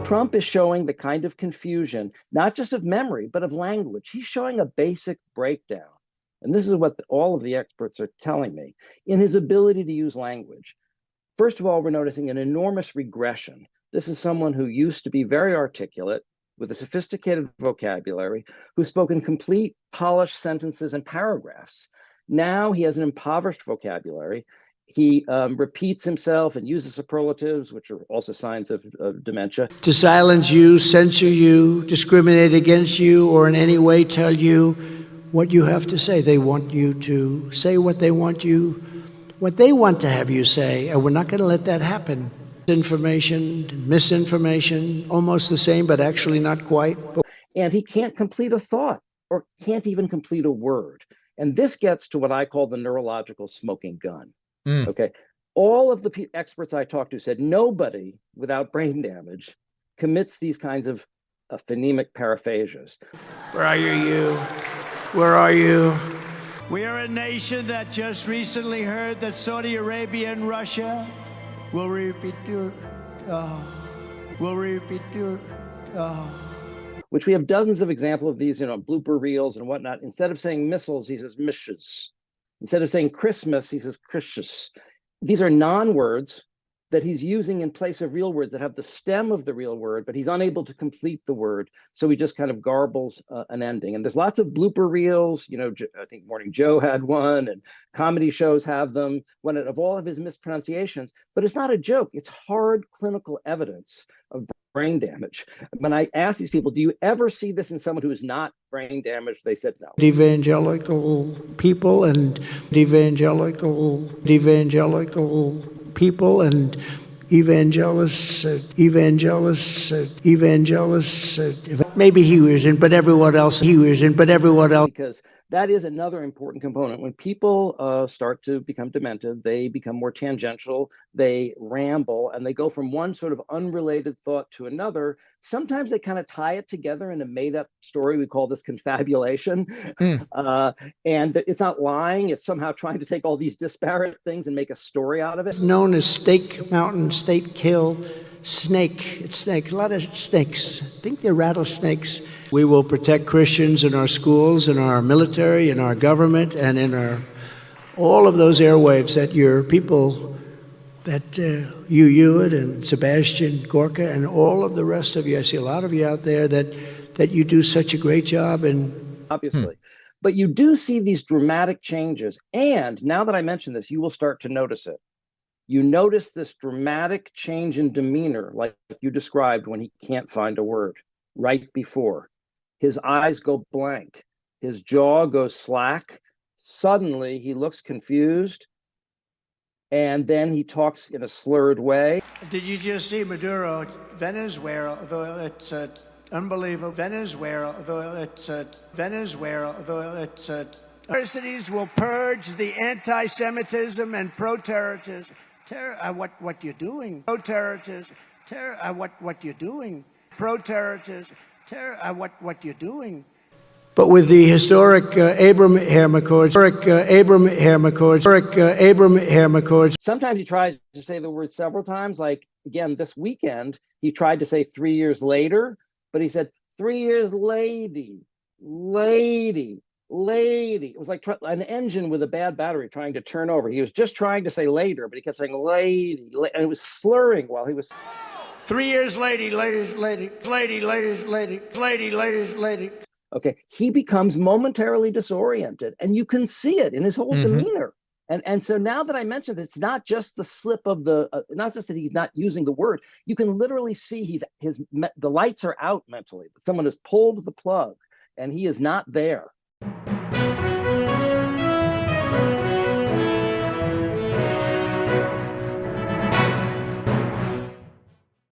Trump is showing the kind of confusion, not just of memory, but of language. He's showing a basic breakdown. And this is what all of the experts are telling me in his ability to use language. First of all, we're noticing an enormous regression. This is someone who used to be very articulate with a sophisticated vocabulary, who spoke in complete, polished sentences and paragraphs. Now he has an impoverished vocabulary. He repeats himself and uses superlatives, which are also signs of dementia. To silence you, censor you, discriminate against you, or in any way tell you what you have to say. They want you to say what they want to have you say, and we're not going to let that happen. Information, misinformation, almost the same, but actually not quite. And he can't complete a thought or can't even complete a word. And this gets to what I call the neurological smoking gun. Okay. All of the experts I talked to said nobody without brain damage commits these kinds of phonemic paraphasias. Where are you? Where are you? We are a nation that just recently heard that Saudi Arabia and Russia will repeat which we have dozens of examples of these, blooper reels and whatnot. Instead of saying missiles, he says mishes. Instead of saying Christmas, he says Christus. These are non-words that he's using in place of real words that have the stem of the real word, but he's unable to complete the word. So he just kind of garbles an ending. And there's lots of blooper reels. I think Morning Joe had one, and comedy shows have them, of all of his mispronunciations. But it's not a joke. It's hard clinical evidence of brain damage. When I asked these people, do you ever see this in someone who is not brain damaged? They said no. Evangelical people and evangelical people and evangelists, maybe he was in, but everyone else, Because that is another important component. When people start to become demented, they become more tangential, they ramble, and they go from one sort of unrelated thought to another. Sometimes they kind of tie it together in a made-up story. We call this confabulation. And it's not lying. It's somehow trying to take all these disparate things and make a story out of it. Known as Steak Mountain, State Kill, Snake. It's snake. A lot of snakes. I think they're rattlesnakes. We will protect Christians in our schools, in our military, in our government, and in all of those airwaves that your people, that you Hewitt and Sebastian Gorka and all of the rest of you, I see a lot of you out there that you do such a great job. And obviously. But you do see these dramatic changes. And now that I mention this, you will start to notice it. You notice this dramatic change in demeanor, like you described when he can't find a word right before. His eyes go blank. His jaw goes slack. Suddenly, he looks confused. And then he talks in a slurred way. Did you just see Maduro Venezuela? It's unbelievable. Venezuela. It's Venezuela. It's universities will purge the anti-Semitism and pro-terrorism. What you're doing? Pro-terrorism. What you're doing? Pro-terrorism. What you're doing? But with the historic Abraham Accords, sometimes he tries to say the word several times. Like, again, this weekend, he tried to say 3 years later, but he said 3 years lady. It was like an engine with a bad battery trying to turn over. He was just trying to say later, but he kept saying lady, and it was slurring while he was. 3 years lady. Okay, he becomes momentarily disoriented, and you can see it in his whole demeanor. And so now that I mentioned, it's not just the slip of the, not just that he's not using the word. You can literally see the lights are out mentally. Someone has pulled the plug, and he is not there.